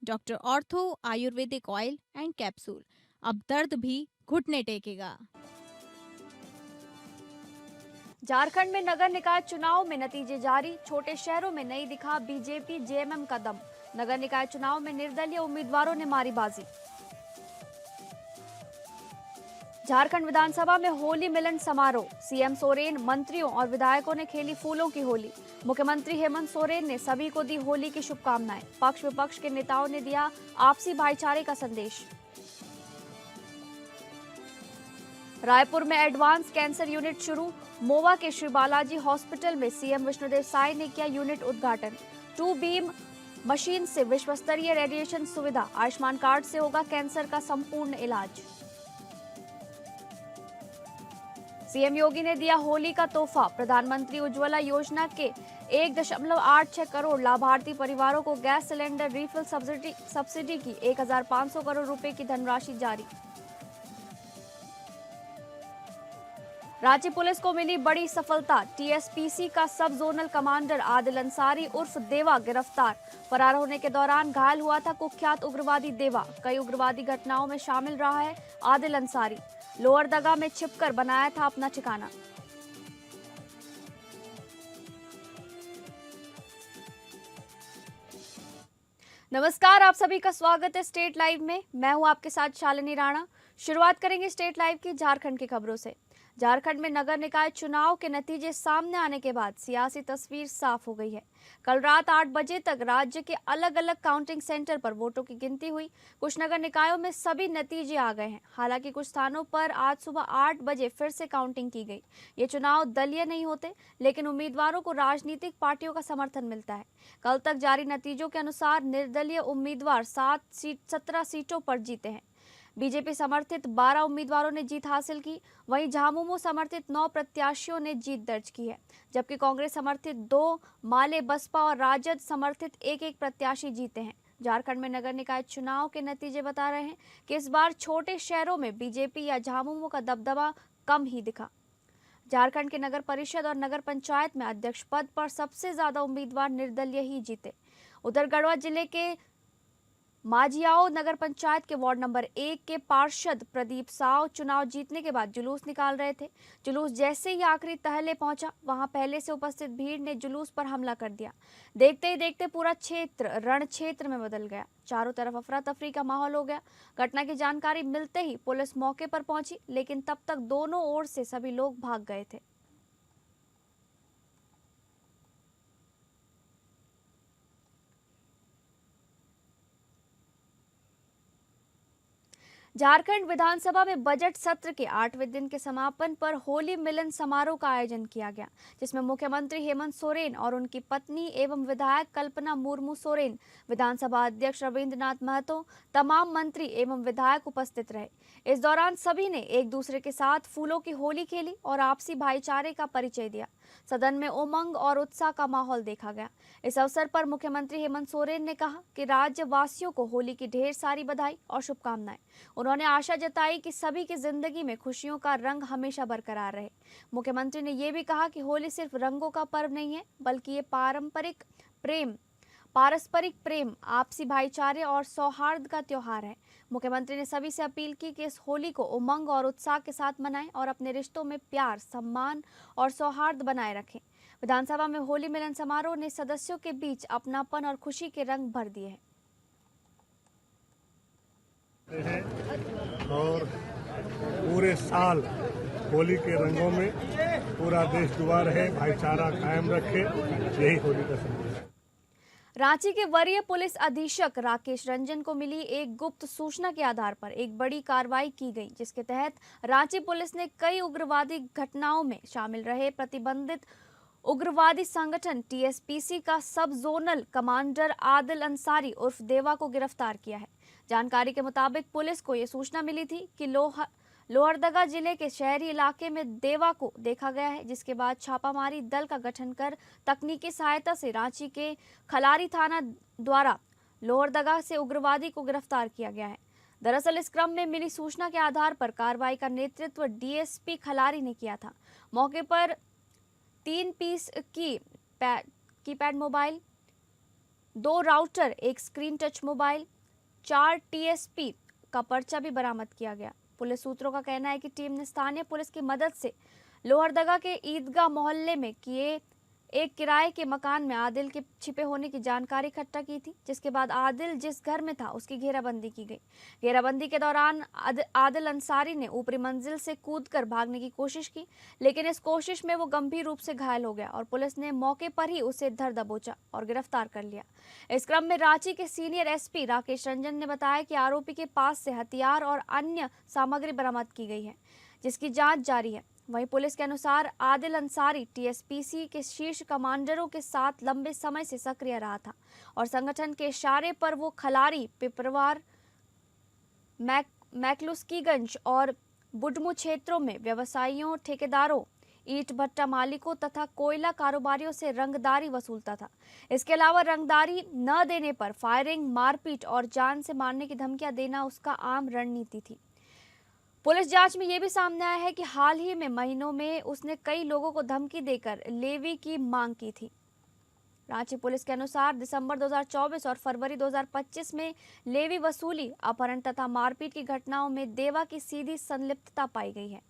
Doctor ortho Ayurvedic oil and capsule. अब दर्द भी घुटने टेकेगा। झारखंड में नगर निकाय चुनाव में नतीजे जारी। छोटे शहरों में नहीं दिखा बीजेपी जेएमएम का दम। नगर निकाय चुनाव में निर्दलीय उम्मीदवारों ने मारी बाजी। झारखंड विधानसभा में होली मिलन समारोह। सीएम सोरेन, मंत्रियों और विधायकों ने खेली फूलों की होली। मुख्यमंत्री हेमंत सोरेन ने सभी को दी होली की शुभकामनाएं। पक्ष विपक्ष के नेताओं ने दिया आपसी भाईचारे का संदेश। रायपुर में एडवांस कैंसर यूनिट शुरू। मोवा के श्री बालाजी हॉस्पिटल में सीएम विष्णुदेव साय ने किया यूनिट उद्घाटन। 2 बीम मशीन से विश्व स्तरीय रेडिएशन सुविधा। आयुष्मान कार्ड से होगा कैंसर का संपूर्ण इलाज। सीएम योगी ने दिया होली का तोहफा। प्रधानमंत्री उज्ज्वला योजना के 1.86 करोड़ लाभार्थी परिवारों को गैस सिलेंडर रिफिल सब्सिडी की 1500 करोड़ रुपए की धनराशि जारी। रांची पुलिस को मिली बड़ी सफलता। टीएसपीसी का सब जोनल कमांडर आदिल अंसारी उर्फ देवा गिरफ्तार। फरार होने के दौरान घायल हुआ था कुख्यात उग्रवादी देवा। कई उग्रवादी घटनाओं में शामिल रहा है आदिल अंसारी। लोहरदगा में छिपकर बनाया था अपना ठिकाना। नमस्कार, आप सभी का स्वागत है स्टेट लाइव में। मैं हूं आपके साथ शालिनी राणा। शुरुआत करेंगे स्टेट लाइव की झारखंड की खबरों से। झारखंड में नगर निकाय चुनाव के नतीजे सामने आने के बाद सियासी तस्वीर साफ हो गई है। कल रात 8 बजे तक राज्य के अलग अलग काउंटिंग सेंटर पर वोटों की गिनती हुई। कुछ नगर निकायों में सभी नतीजे आ गए हैं। हालांकि कुछ स्थानों पर आज सुबह 8 बजे फिर से काउंटिंग की गई। ये चुनाव दलीय नहीं होते, लेकिन उम्मीदवारों को राजनीतिक पार्टियों का समर्थन मिलता है। कल तक जारी नतीजों के अनुसार निर्दलीय उम्मीदवार 17 सीटों पर जीते हैं। बीजेपी समर्थित 12 उम्मीदवारों ने जीत हासिल की। वहीं झामुमो समर्थित 9 प्रत्याशियों ने जीत दर्ज की है, जबकि कांग्रेस समर्थित 2, माले, बसपा और राजद समर्थित 1-1 प्रत्याशी जीते हैं। झारखंड में नगर निकाय चुनाव के नतीजे बता रहे हैं कि इस बार छोटे शहरों में बीजेपी या झामुमो का दबदबा कम ही दिखा। झारखंड के नगर परिषद और नगर पंचायत में अध्यक्ष पद पर सबसे ज्यादा उम्मीदवार निर्दलीय ही जीते। उधर गढ़वा जिले के माझियाओ नगर पंचायत के वार्ड नंबर 1 के पार्षद प्रदीप साव चुनाव जीतने के बाद जुलूस निकाल रहे थे। जुलूस जैसे ही आखिरी तहले पहुंचा, वहां पहले से उपस्थित भीड़ ने जुलूस पर हमला कर दिया। देखते ही देखते पूरा क्षेत्र रण क्षेत्र में बदल गया। चारों तरफ अफरा तफरी का माहौल हो गया। घटना की जानकारी मिलते ही पुलिस मौके पर पहुंची, लेकिन तब तक दोनों ओर से सभी लोग भाग गए थे। झारखंड विधानसभा में बजट सत्र के 8वें दिन के समापन पर होली मिलन समारोह का आयोजन किया गया, जिसमें मुख्यमंत्री हेमंत सोरेन और उनकी पत्नी एवं विधायक कल्पना मुर्मू सोरेन, विधानसभा अध्यक्ष रविंद्रनाथ महतो, तमाम मंत्री एवं विधायक उपस्थित रहे। इस दौरान सभी ने एक दूसरे के साथ फूलों की होली खेली और आपसी भाईचारे का परिचय दिया। सदन में उमंग और उत्साह का माहौल देखा गया। इस अवसर पर मुख्यमंत्री हेमंत सोरेन ने कहा कि राज्यवासियों को होली की ढेर सारी बधाई और शुभकामनाएं। उन्होंने आशा जताई कि सभी की जिंदगी में खुशियों का रंग हमेशा बरकरार रहे। मुख्यमंत्री ने यह भी कहा कि होली सिर्फ रंगों का पर्व नहीं है, बल्कि ये पारस्परिक प्रेम, आपसी भाईचारे और सौहार्द का त्योहार है। मुख्यमंत्री ने सभी से अपील की कि इस होली को उमंग और उत्साह के साथ मनाएं और अपने रिश्तों में प्यार, सम्मान और सौहार्द बनाए रखें। विधानसभा में होली मिलन समारोह ने सदस्यों के बीच अपनापन और खुशी के रंग भर दिए हैं और पूरे साल होली के रंगों में पूरा देश डूबा रहे, भाईचारा कायम रखे, यही होली का संदेश है। रांची के वरीय पुलिस अधीक्षक राकेश रंजन को मिली एक गुप्त सूचना के आधार पर एक बड़ी कार्रवाई की गई, जिसके तहत रांची पुलिस ने कई उग्रवादी घटनाओं में शामिल रहे प्रतिबंधित उग्रवादी संगठन टीएसपीसी का सब जोनल कमांडर आदिल अंसारी उर्फ देवा को गिरफ्तार किया है। जानकारी के मुताबिक पुलिस को यह सूचना मिली थी कि लोहरदगा जिले के शहरी इलाके में देवा को देखा गया है, जिसके बाद छापामारी दल का गठन कर तकनीकी सहायता से रांची के खलारी थाना द्वारा लोहरदगा से उग्रवादी को गिरफ्तार किया गया है। दरअसल इस क्रम में मिली सूचना के आधार पर कार्रवाई का नेतृत्व डीएसपी खलारी ने किया था। मौके पर 3 पीस कीपैड मोबाइल, 2 राउटर, एक स्क्रीन टच मोबाइल, 4 टीएसपी का पर्चा भी बरामद किया गया। पुलिस सूत्रों का कहना है कि टीम ने स्थानीय पुलिस की मदद से लोहरदगा के ईदगाह मोहल्ले में किए एक किराए के मकान में आदिल के छिपे होने की जानकारी इकट्ठा की थी, जिसके बाद आदिल जिस घर में था उसकी घेराबंदी की गई। घेराबंदी के दौरान आदिल अंसारी ने ऊपरी मंजिल से कूदकर भागने की कोशिश की, लेकिन इस कोशिश में वो गंभीर रूप से घायल हो गया और पुलिस ने मौके पर ही उसे धर दबोचा और गिरफ्तार कर लिया। इस क्रम में रांची के सीनियर एसपी राकेश रंजन ने बताया कि आरोपी के पास से हथियार और अन्य सामग्री बरामद की गई है, जिसकी जाँच जारी है। वहीं पुलिस के अनुसार आदिल अंसारी टीएसपीसी के शीर्ष कमांडरों के साथ लंबे समय से सक्रिय रहा था और संगठन के इशारे पर वो खलारी, पिपरवार, मैकलुस्कीगंज और बुडमू क्षेत्रों में व्यवसायियों, ठेकेदारों, ईंट भट्टा मालिकों तथा कोयला कारोबारियों से रंगदारी वसूलता था। इसके अलावा रंगदारी न देने पर फायरिंग, मारपीट और जान से मारने की धमकियां देना उसका आम रणनीति थी। पुलिस जांच में यह भी सामने आया है कि हाल ही में महीनों में उसने कई लोगों को धमकी देकर लेवी की मांग की थी। रांची पुलिस के अनुसार दिसंबर 2024 और फरवरी 2025 में लेवी वसूली, अपहरण तथा मारपीट की घटनाओं में देवा की सीधी संलिप्तता पाई गई है।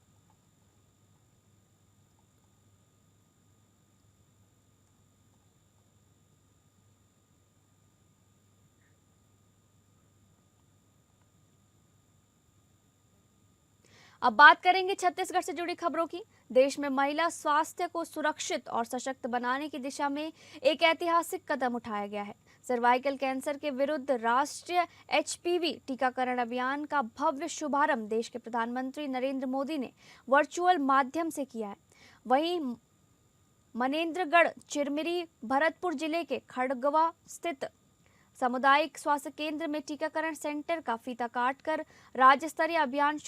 अब बात करेंगे छत्तीसगढ़ से जुड़ी खबरों की। देश में महिला स्वास्थ्य को सुरक्षित और सशक्त बनाने की दिशा में एक ऐतिहासिक कदम उठाया गया है। सर्वाइकल कैंसर के विरुद्ध राष्ट्रीय एचपीवी टीकाकरण अभियान का भव्य शुभारंभ देश के प्रधानमंत्री नरेंद्र मोदी ने वर्चुअल माध्यम से किया है। वहीं मनेन्द्रगढ़, चिरमिरी, भरतपुर जिले के खड़गवा स्थित सामुदायिक स्वास्थ्य केंद्र में टीकाकरण सेंटर का फीता काटकर राज्य स्तरीय अभियान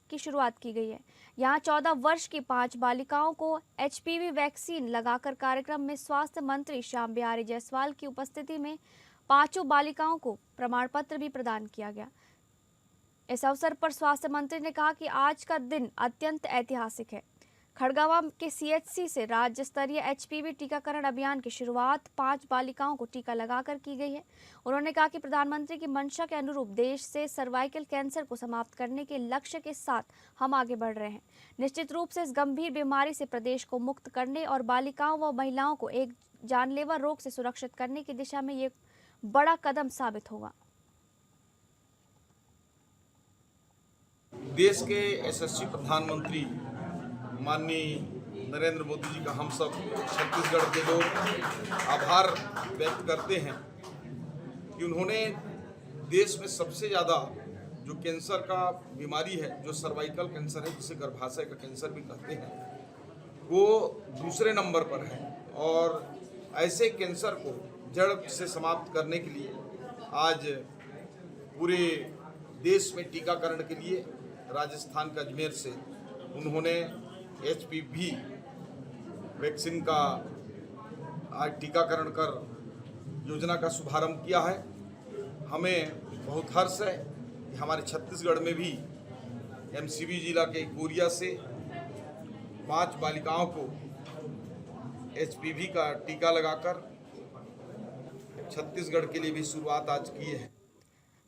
की शुरुआत की गई है। यहाँ 14 वर्ष की 5 बालिकाओं को एचपीवी वैक्सीन लगाकर कार्यक्रम में स्वास्थ्य मंत्री श्याम बिहारी जायसवाल की उपस्थिति में 5 बालिकाओं को प्रमाण पत्र भी प्रदान किया गया। इस अवसर पर स्वास्थ्य मंत्री ने कहा कि आज का दिन अत्यंत ऐतिहासिक है। खड़गवा के सीएचसी से राज्य स्तरीय एचपीवी टीकाकरण अभियान की शुरुआत 5 बालिकाओं को टीका लगाकर की गई है। उन्होंने कहा कि प्रधानमंत्री की मंशा के अनुरूप देश से सर्वाइकल कैंसर को समाप्त करने के लक्ष्य के साथ हम आगे बढ़ रहे हैं। निश्चित रूप से इस गंभीर बीमारी से प्रदेश को मुक्त करने और बालिकाओं व महिलाओं को एक जानलेवा रोग से सुरक्षित करने की दिशा में ये बड़ा कदम साबित होगा। देश के यशस्वी प्रधानमंत्री माननीय नरेंद्र मोदी जी का हम सब छत्तीसगढ़ के लोग आभार व्यक्त करते हैं कि उन्होंने देश में सबसे ज़्यादा जो कैंसर का बीमारी है, जो सर्वाइकल कैंसर है, जिसे गर्भाशय का कैंसर भी कहते हैं, वो दूसरे नंबर पर है। और ऐसे कैंसर को जड़ से समाप्त करने के लिए आज पूरे देश में टीकाकरण के लिए राजस्थान के अजमेर से उन्होंने एचपीवी वैक्सीन का आज टीकाकरण कर योजना का शुभारंभ किया है। हमें बहुत हर्ष है कि हमारे छत्तीसगढ़ में भी एमसीबी जिला के कोरिया से 5 बालिकाओं को एचपीवी का टीका लगाकर छत्तीसगढ़ के लिए भी शुरुआत आज की है।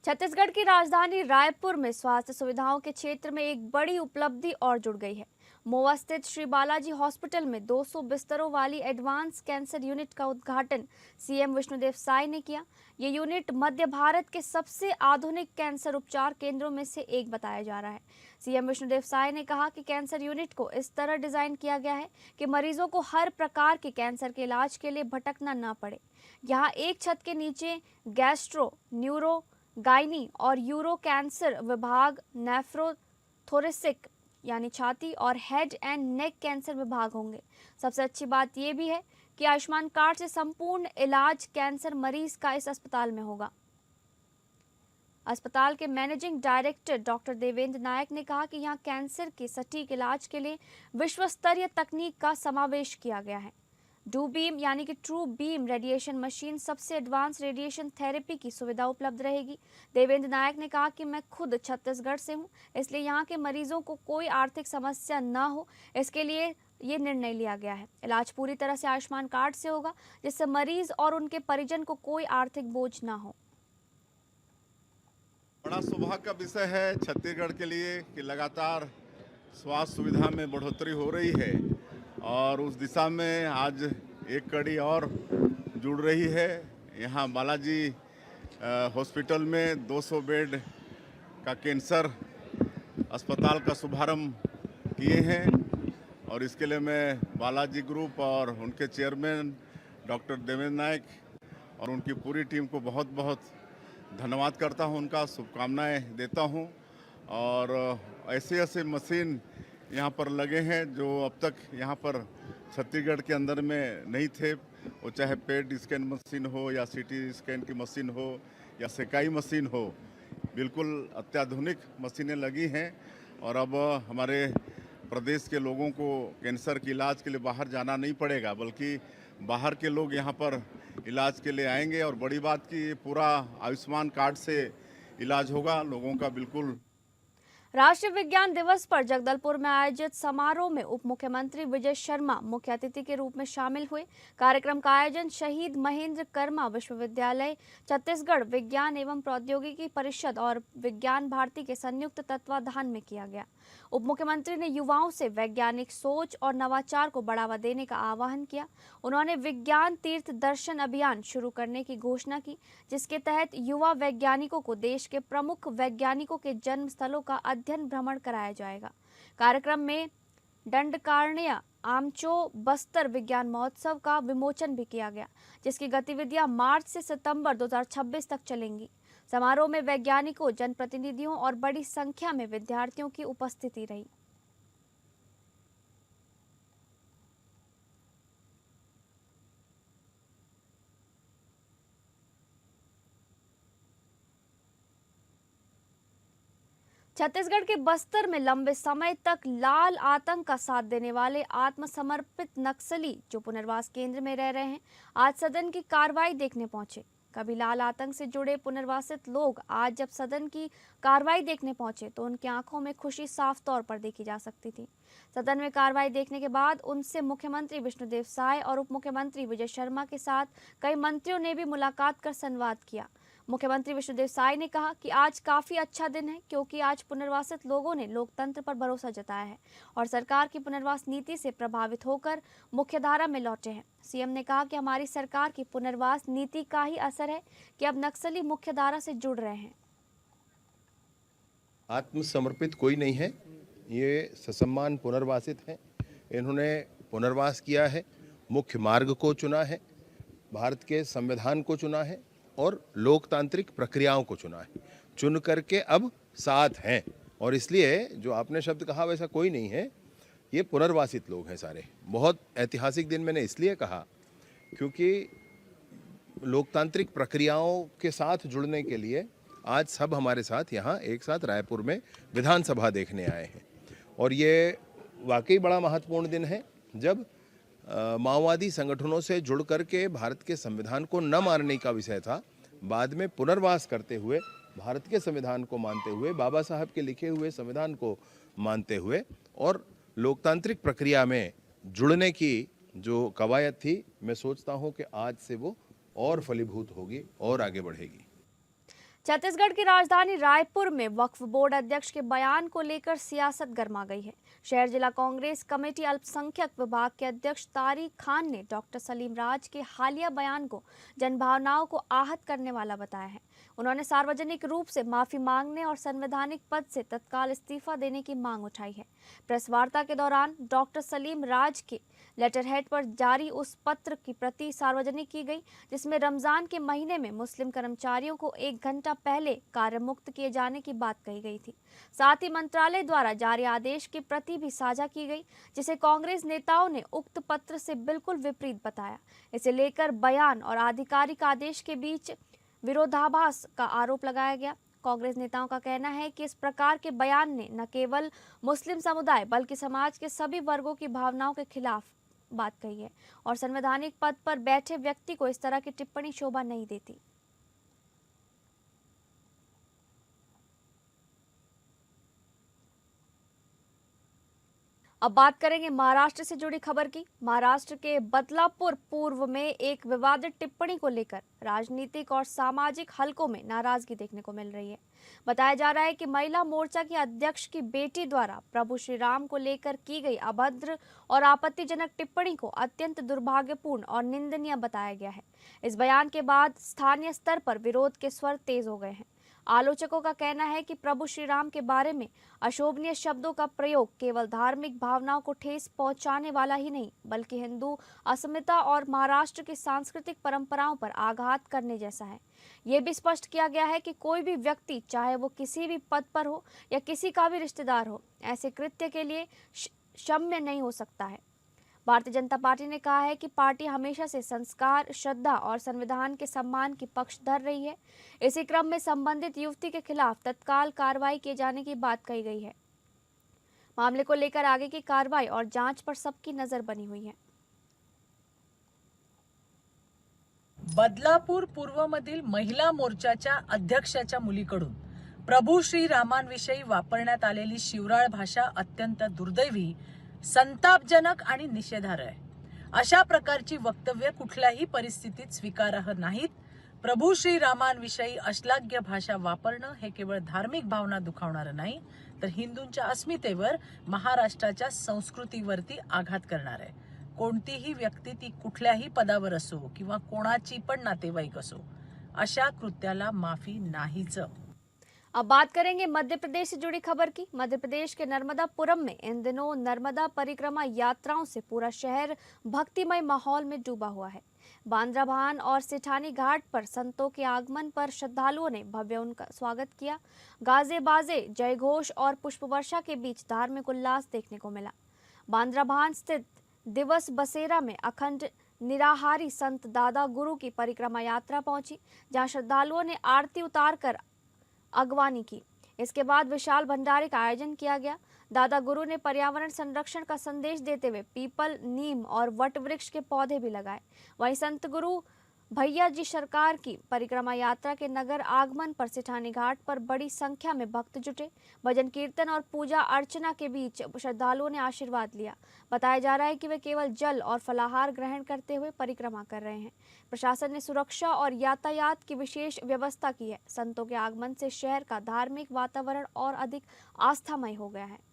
छत्तीसगढ़ की राजधानी रायपुर में स्वास्थ्य सुविधाओं के क्षेत्र में एक बड़ी उपलब्धि और जुड़ गई है। मोवा स्थित श्री बालाजी हॉस्पिटल में 200 बिस्तरों वाली एडवांस कैंसर यूनिट का उद्घाटन सीएम विष्णुदेव साय ने किया। ये यूनिट मध्य भारत के सबसे आधुनिक कैंसर उपचार केंद्रों में से एक बताया जा रहा है। सीएम विष्णुदेव साय ने कहा कि कैंसर यूनिट को इस तरह डिजाइन किया गया है कि मरीजों को हर प्रकार के कैंसर के इलाज के लिए भटकना न पड़े। यहाँ एक छत के नीचे गैस्ट्रो, न्यूरो, गायनी और यूरो कैंसर विभाग, नेफ्रोथोरेसिक यानी छाती और हेड एंड नेक कैंसर विभाग होंगे। सबसे अच्छी बात यह भी है कि आयुष्मान कार्ड से संपूर्ण इलाज कैंसर मरीज का इस अस्पताल में होगा। अस्पताल के मैनेजिंग डायरेक्टर डॉक्टर देवेंद्र नायक ने कहा कि यहाँ कैंसर के सटीक इलाज के लिए विश्व स्तरीय तकनीक का समावेश किया गया है। डू बीम यानी कि ट्रू बीम रेडिएशन मशीन सबसे एडवांस रेडिएशन थेरेपी की सुविधा उपलब्ध रहेगी। देवेंद्र नायक ने कहा कि मैं खुद छत्तीसगढ़ से हूं, इसलिए यहां के मरीजों को कोई आर्थिक समस्या न हो, इसके लिए ये निर्णय लिया गया है। इलाज पूरी तरह से आयुष्मान कार्ड से होगा, जिससे मरीज और उनके परिजन को कोई आर्थिक बोझ न हो। बड़ा सौभाग्य का विषय है छत्तीसगढ़ के लिए कि लगातार स्वास्थ्य सुविधा में बढ़ोतरी हो रही है और उस दिशा में आज एक कड़ी और जुड़ रही है। यहाँ बालाजी हॉस्पिटल में 200 बेड का कैंसर अस्पताल का शुभारंभ किए हैं और इसके लिए मैं बालाजी ग्रुप और उनके चेयरमैन डॉक्टर देवेंद्र नायक और उनकी पूरी टीम को बहुत बहुत धन्यवाद करता हूं, उनका शुभकामनाएं देता हूं। और ऐसे ऐसे मशीन यहां पर लगे हैं जो अब तक यहां पर छत्तीसगढ़ के अंदर में नहीं थे, वो चाहे पेट स्कैन मशीन हो या सीटी स्कैन की मशीन हो या सेकाई मशीन हो, बिल्कुल अत्याधुनिक मशीनें लगी हैं। और अब हमारे प्रदेश के लोगों को कैंसर के इलाज के लिए बाहर जाना नहीं पड़ेगा, बल्कि बाहर के लोग यहाँ पर इलाज के लिए आएंगे। और बड़ी बात कि पूरा आयुष्मान कार्ड से इलाज होगा लोगों का। बिल्कुल राष्ट्रीय विज्ञान दिवस पर जगदलपुर में आयोजित समारोह में उप मुख्यमंत्री विजय शर्मा मुख्य अतिथि के रूप में शामिल हुए। कार्यक्रम का आयोजन शहीद महेंद्र कर्मा विश्वविद्यालय, छत्तीसगढ़ विज्ञान एवं प्रौद्योगिकी परिषद और विज्ञान भारती के संयुक्त तत्वाधान में किया गया। उप मुख्यमंत्री ने युवाओं से वैज्ञानिक सोच और नवाचार को बढ़ावा देने का आह्वान किया। उन्होंने विज्ञान तीर्थ दर्शन अभियान शुरू करने की घोषणा की, जिसके तहत युवा वैज्ञानिकों को देश के प्रमुख वैज्ञानिकों के जन्म स्थलों का अध्ययन भ्रमण कराया जाएगा। कार्यक्रम में दंडकारण्य आमचो बस्तर विज्ञान महोत्सव का विमोचन भी किया गया, जिसकी गतिविधियां मार्च से सितंबर 2026 तक चलेंगी। समारोह में वैज्ञानिकों, जनप्रतिनिधियों और बड़ी संख्या में विद्यार्थियों की उपस्थिति रही। छत्तीसगढ़ के बस्तर में लंबे समय तक लाल आतंक का साथ देने वाले आत्मसमर्पित नक्सली जो पुनर्वास केंद्र में रह रहे हैं, आज सदन की कार्रवाई देखने पहुंचे। कभी लाल आतंक से जुड़े पुनर्वासित लोग आज जब सदन की कार्रवाई देखने पहुंचे तो उनकी आंखों में खुशी साफ तौर पर देखी जा सकती थी। सदन में कार्रवाई देखने के बाद उनसे मुख्यमंत्री विष्णुदेव साय और उप मुख्यमंत्री विजय शर्मा के साथ कई मंत्रियों ने भी मुलाकात कर संवाद किया। मुख्यमंत्री विष्णुदेव साय ने कहा कि आज काफी अच्छा दिन है, क्योंकि आज पुनर्वासित लोगों ने लोकतंत्र पर भरोसा जताया है और सरकार की पुनर्वास नीति से प्रभावित होकर मुख्यधारा में लौटे हैं। सीएम ने कहा कि हमारी सरकार की पुनर्वास नीति का ही असर है कि अब नक्सली मुख्यधारा से जुड़ रहे हैं। आत्मसमर्पित कोई नहीं है, ये ससम्मान पुनर्वासित हैं। इन्होंने पुनर्वास किया है, मुख्य मार्ग को चुना है, भारत के संविधान को चुना है और लोकतांत्रिक प्रक्रियाओं को चुना है। चुन करके अब साथ हैं और इसलिए जो आपने शब्द कहा वैसा कोई नहीं है, ये पुनर्वासित लोग हैं सारे। बहुत ऐतिहासिक दिन मैंने इसलिए कहा क्योंकि लोकतांत्रिक प्रक्रियाओं के साथ जुड़ने के लिए आज सब हमारे साथ यहाँ एक साथ रायपुर में विधानसभा देखने आए हैं और ये वाकई बड़ा महत्वपूर्ण दिन है जब माओवादी संगठनों से जुड़ करके भारत के संविधान को न मानने का विषय था, बाद में पुनर्वास करते हुए भारत के संविधान को मानते हुए, बाबा साहब के लिखे हुए संविधान को मानते हुए और लोकतांत्रिक प्रक्रिया में जुड़ने की जो कवायद थी, मैं सोचता हूं कि आज से वो और फलीभूत होगी और आगे बढ़ेगी। छत्तीसगढ़ की राजधानी रायपुर में वक्फ बोर्ड अध्यक्ष के बयान को लेकर सियासत गर्मा गई है। शहर जिला कांग्रेस कमेटी अल्पसंख्यक विभाग के अध्यक्ष तारिक खान ने डॉक्टर सलीम राज के हालिया बयान को जनभावनाओं को आहत करने वाला बताया है। उन्होंने सार्वजनिक रूप से माफी मांगने और संवैधानिक पद से तत्काल इस्तीफा देने की मांग उठाई है। प्रेस वार्ता के दौरान डॉक्टर सलीम राज के लेटरहेड पर जारी उस पत्र की प्रति सार्वजनिक की गई, जिसमें रमजान के महीने में मुस्लिम कर्मचारियों को 1 घंटा पहले कार्य मुक्त किए जाने की बात कही गई थी। साथ ही मंत्रालय द्वारा जारी आदेश की प्रति भी साझा की गई, जिसे कांग्रेस नेताओं ने उक्त पत्र से बिल्कुल विपरीत बताया। इसे लेकर बयान और आधिकारिक आदेश के बीच विरोधाभास का आरोप लगाया गया। कांग्रेस नेताओं का कहना है कि इस प्रकार के बयान ने न केवल मुस्लिम समुदाय बल्कि समाज के सभी वर्गों की भावनाओं के खिलाफ बात कही है और संवैधानिक पद पर बैठे व्यक्ति को इस तरह की टिप्पणी शोभा नहीं देती। अब बात करेंगे महाराष्ट्र से जुड़ी खबर की। महाराष्ट्र के बदलापुर पूर्व में एक विवादित टिप्पणी को लेकर राजनीतिक और सामाजिक हलकों में नाराजगी देखने को मिल रही है। बताया जा रहा है कि महिला मोर्चा की अध्यक्ष की बेटी द्वारा प्रभु श्री राम को लेकर की गई अभद्र और आपत्तिजनक टिप्पणी को अत्यंत दुर्भाग्यपूर्ण और निंदनीय बताया गया है। इस बयान के बाद स्थानीय स्तर पर विरोध के स्वर तेज हो गए हैं। आलोचकों का कहना है कि प्रभु श्री राम के बारे में अशोभनीय शब्दों का प्रयोग केवल धार्मिक भावनाओं को ठेस पहुंचाने वाला ही नहीं, बल्कि हिंदू अस्मिता और महाराष्ट्र की सांस्कृतिक परंपराओं पर आघात करने जैसा है। यह भी स्पष्ट किया गया है कि कोई भी व्यक्ति, चाहे वो किसी भी पद पर हो या किसी का भी रिश्तेदार हो, ऐसे कृत्य के लिए क्षम्य नहीं हो सकता है। भारतीय जनता पार्टी ने कहा है कि पार्टी हमेशा से संस्कार, श्रद्धा और संविधान के सम्मान की पक्ष धर रही है। इसी क्रम में संबंधित युवती के खिलाफ तत्काल कार्रवाई किए जाने की बात कही गई है। मामले को लेकर आगे की कार्रवाई और जांच पर सबकी नजर बनी हुई है। बदलापूर पूर्वमधील महिला मोर्चाच्या अध्यक्षाच्या मुलीकडून प्रभू श्री रामांविषयी वापरण्यात आलेली शिवराळ भाषा अत्यंत दुर्दैवी, संतापजनक आणि निषेधार्ह आहे। अशा प्रकारची वक्तव्य कुठल्याही परिस्थितीत स्वीकारार्ह नाहीत। प्रभू श्री रामांविषयी अश्लाघ्य भाषा वापरणं हे केवळ धार्मिक भावना दुखावणारं नाही, तर हिंदूंच्या अस्मितेवर, महाराष्ट्राच्या संस्कृतीवरती आघात करणार आहे। कोणतीही व्यक्ती, ती कुठल्याही पदावर असो किंवा कोणाची पण नातेवाईक असो, अशा कृत्याला माफी नाहीच। अब बात करेंगे मध्य प्रदेश से जुड़ी खबर की। मध्य प्रदेश के नर्मदापुरम में इन दिनों नर्मदा परिक्रमा यात्राओं से पूरा शहर भक्तिमय माहौल में डूबा हुआ है। बांद्राभान और सेठानी घाट पर संतों के आगमन पर श्रद्धालुओं ने भव्य उनका स्वागत किया। गाजे बाजे, जय घोष और पुष्प वर्षा के बीच धार्मिक उल्लास देखने को मिला। बांद्राभान स्थित दिवस बसेरा में अखंड निराहारी संत दादा गुरु की परिक्रमा यात्रा पहुंची, जहां श्रद्धालुओं ने आरती उतारकर अगवानी की। इसके बाद विशाल भंडारे का आयोजन किया गया। दादा गुरु ने पर्यावरण संरक्षण का संदेश देते हुए पीपल, नीम और वट वृक्ष के पौधे भी लगाए। वहीं संत गुरु भैया जी सरकार की परिक्रमा यात्रा के नगर आगमन पर सेठानी घाट पर बड़ी संख्या में भक्त जुटे। भजन कीर्तन और पूजा अर्चना के बीच श्रद्धालुओं ने आशीर्वाद लिया। बताया जा रहा है कि वे केवल जल और फलाहार ग्रहण करते हुए परिक्रमा कर रहे हैं। प्रशासन ने सुरक्षा और यातायात की विशेष व्यवस्था की है। संतों के आगमन से शहर का धार्मिक वातावरण और अधिक आस्थामय हो गया है।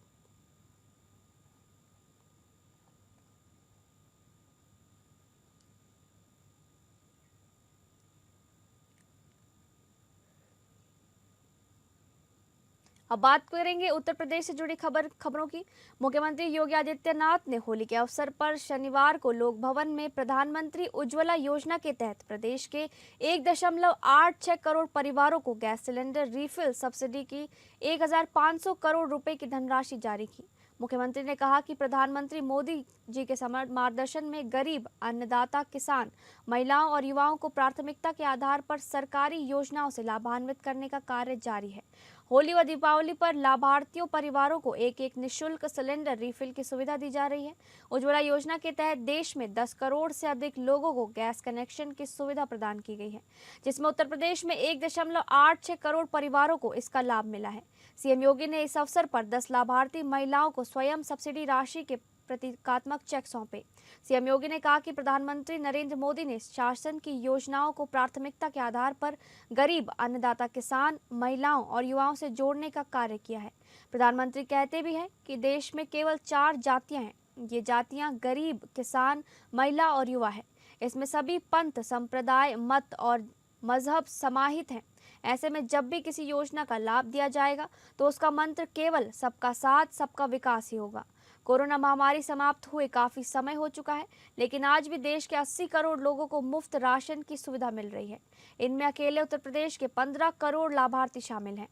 अब बात करेंगे उत्तर प्रदेश से जुड़ी खबरों की। मुख्यमंत्री योगी आदित्यनाथ ने होली के अवसर पर शनिवार को लोक भवन में प्रधानमंत्री उज्ज्वला योजना के तहत प्रदेश के 1.86 करोड़ परिवारों को गैस सिलेंडर रिफिल सब्सिडी की 1500 करोड़ रुपए की धनराशि जारी की। मुख्यमंत्री ने कहा कि प्रधानमंत्री मोदी जी के मार्गदर्शन में गरीब, अन्नदाता, किसान, महिलाओं और युवाओं को प्राथमिकता के आधार पर सरकारी योजनाओं से लाभान्वित करने का कार्य जारी है। होली व दीपावली पर लाभार्थियों परिवारों को एक निःशुल्क सिलेंडर रिफिल की सुविधा दी जा रही है। उज्ज्वला योजना के तहत देश में 10 करोड़ से अधिक लोगों को गैस कनेक्शन की सुविधा प्रदान की गई है, जिसमें उत्तर प्रदेश में 1.86 करोड़ परिवारों को इसका लाभ मिला है। सीएम योगी ने इस अवसर पर 10 लाभार्थी महिलाओं को स्वयं सब्सिडी राशि के प्रतीकात्मक चेक सौंपे। सीएम योगी ने कहा कि प्रधानमंत्री नरेंद्र मोदी ने शासन की योजनाओं को प्राथमिकता के आधार पर गरीब, अन्नदाता, किसान, महिलाओं और युवाओं से जोड़ने का कार्य किया है। प्रधानमंत्री कहते भी हैं कि देश में केवल 4 जातियां हैं। ये जातियां गरीब, किसान, महिला और युवा है। इसमें सभी पंथ, संप्रदाय, मत और मजहब समाहित हैं। ऐसे में जब भी किसी योजना का लाभ दिया जाएगा तो उसका मंत्र केवल सबका साथ, सबका विकास ही होगा। कोरोना महामारी समाप्त हुए काफी समय हो चुका है, लेकिन आज भी देश के 80 करोड़ लोगों को मुफ्त राशन की सुविधा मिल रही है। इनमें अकेले उत्तर प्रदेश के 15 करोड़ लाभार्थी शामिल हैं।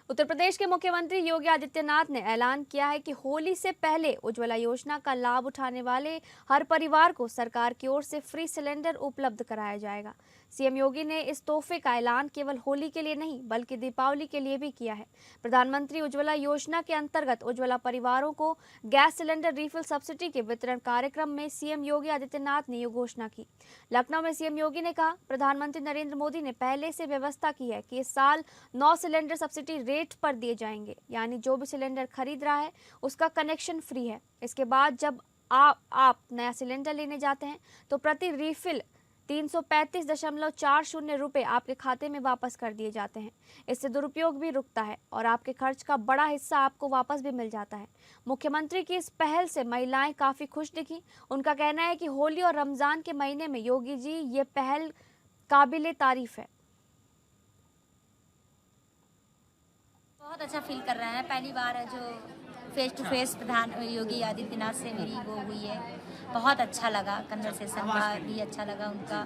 उत्तर प्रदेश के मुख्यमंत्री योगी आदित्यनाथ ने ऐलान किया है कि होली से पहले उज्ज्वला योजना का लाभ उठाने वाले हर परिवार को सरकार की ओर से फ्री सिलेंडर उपलब्ध कराया जाएगा। सीएम योगी ने इस तोहफे का ऐलान केवल होली के लिए नहीं बल्कि दीपावली के लिए भी किया है। प्रधानमंत्री उज्ज्वला योजना के अंतर्गत उज्ज्वला परिवारों को गैस सिलेंडर रिफिल सब्सिडी के वितरण कार्यक्रम में सीएम योगी आदित्यनाथ ने ये घोषणा की। लखनऊ में सीएम योगी ने कहा, प्रधानमंत्री नरेंद्र मोदी ने पहले से व्यवस्था की है कि इस साल 9 सिलेंडर सब्सिडी रेट पर दिए जाएंगे, यानी जो भी सिलेंडर खरीद रहा है उसका कनेक्शन फ्री है। इसके बाद जब आप नया सिलेंडर लेने जाते हैं तो प्रति रिफिल 335.40 रुपये आपके खाते में वापस कर दिए जाते हैं। इससे दुरुपयोग भी रुकता है और आपके खर्च का बड़ा हिस्सा आपको वापस भी मिल जाता है। मुख्यमंत्री की इस पहल से महिलाएं काफी खुश दिखी। उनका कहना है कि होली और रमजान के महीने में योगी जी ये पहल काबिले तारीफ है। बहुत अच्छा फील कर रहे हैं। पहली बार है जो फेस टू फेस प्रधान योगी आदित्यनाथ से मेरी वो हुई है। बहुत अच्छा लगा, कन्वर्सेशन भी अच्छा लगा उनका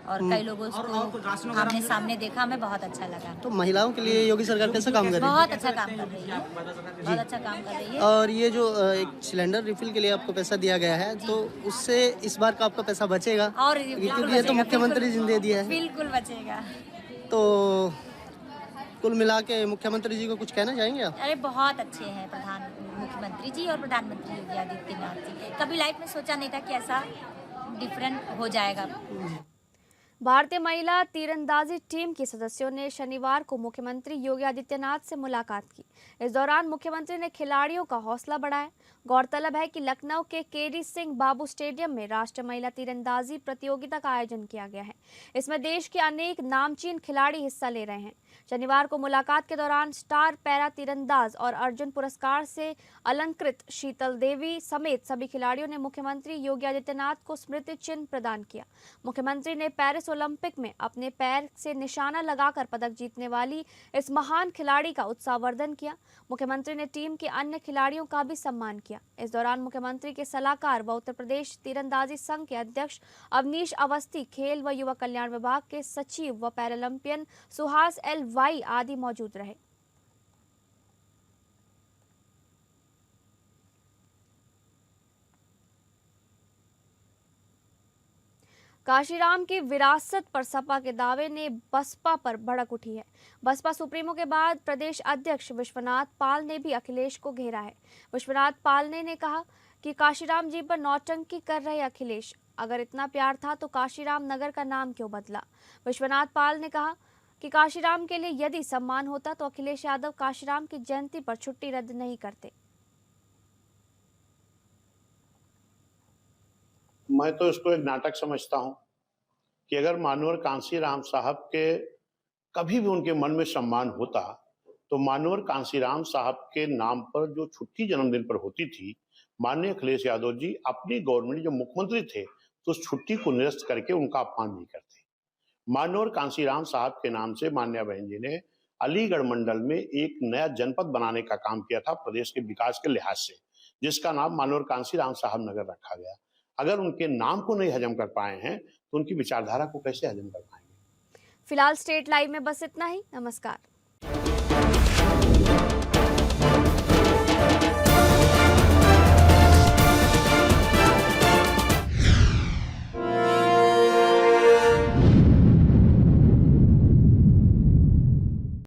और कई लोगों को आमने सामने देखा, हमें बहुत अच्छा लगा। तो महिलाओं के लिए योगी सरकार कैसा काम कर रही है? बहुत अच्छा काम कर रही है, बहुत अच्छा काम कर रही है। और ये जो एक सिलेंडर रिफिल के लिए आपको पैसा दिया गया है तो उससे इस बार का आपका पैसा बचेगा? और क्योंकि ये तो मुख्यमंत्री जी ने दे दिया है। बिल्कुल बचेगा। तो कुल मिला के मुख्यमंत्री जी को कुछ कहना चाहेंगे आप? अरे बहुत अच्छे हैं मुख्यमंत्री जी और प्रधानमंत्री योगी आदित्यनाथ जी। कभी लाइफ में सोचा नहीं था कि ऐसा डिफरेंट हो जाएगा। भारतीय महिला तीरंदाजी टीम के सदस्यों ने शनिवार को मुख्यमंत्री योगी आदित्यनाथ से मुलाकात की। इस दौरान मुख्यमंत्री ने खिलाड़ियों का हौसला बढ़ाया। गौरतलब है कि लखनऊ के केडी सिंह बाबू स्टेडियम में राष्ट्रीय महिला तीरंदाजी प्रतियोगिता का आयोजन किया गया है। इसमें देश के अनेक नामचीन खिलाड़ी हिस्सा ले रहे हैं। शनिवार को मुलाकात के दौरान स्टार पैरा तीरंदाज और अर्जुन पुरस्कार से अलंकृत शीतल देवी समेत सभी खिलाड़ियों ने मुख्यमंत्री योगी आदित्यनाथ को स्मृति चिन्ह प्रदान किया। मुख्यमंत्री ने पेरिस ओलंपिक में अपने पैर से निशाना लगाकर पदक जीतने वाली इस महान खिलाड़ी का उत्साहवर्धन किया। मुख्यमंत्री ने टीम के अन्य खिलाड़ियों का भी सम्मान किया। इस दौरान मुख्यमंत्री के सलाहकार व उत्तर प्रदेश तीरंदाजी संघ के अध्यक्ष अवनीश अवस्थी, खेल व युवा कल्याण विभाग के सचिव व पैरालंपियन सुहास एल वाई आदि मौजूद रहे। काशीराम की विरासत पर सपा के दावे ने बसपा पर भड़क उठी है। बसपा सुप्रीमो के बाद प्रदेश अध्यक्ष विश्वनाथ पाल ने भी अखिलेश को घेरा है। विश्वनाथ पाल ने कहा कि काशीराम जी पर नौटंकी कर रहे अखिलेश, अगर इतना प्यार था तो काशीराम नगर का नाम क्यों बदला। विश्वनाथ पाल ने कहा कि काशीराम के लिए यदि सम्मान होता तो अखिलेश यादव काशीराम की जयंती पर छुट्टी रद्द नहीं करते। मैं तो इसको एक नाटक समझता हूं कि अगर मानवर कांसीराम साहब के कभी भी उनके मन में सम्मान होता तो मानवर कांसीराम साहब के नाम पर जो छुट्टी जन्मदिन पर होती थी, माननीय अखिलेश यादव जी अपनी गवर्नमेंट जो मुख्यमंत्री थे तो उस छुट्टी को निरस्त करके उनका अपमान नहीं करते। मानवर कांसीराम साहब के नाम से मान्या बहन जी ने अलीगढ़ मंडल में एक नया जनपद बनाने का काम किया था प्रदेश के विकास के लिहाज से, जिसका नाम मानवर कांसीराम साहब नगर रखा गया। अगर उनके नाम को नहीं हजम कर पाए हैं तो उनकी विचारधारा को कैसे हजम कर पाएंगे। फिलहाल स्टेट लाइव में बस इतना ही। नमस्कार।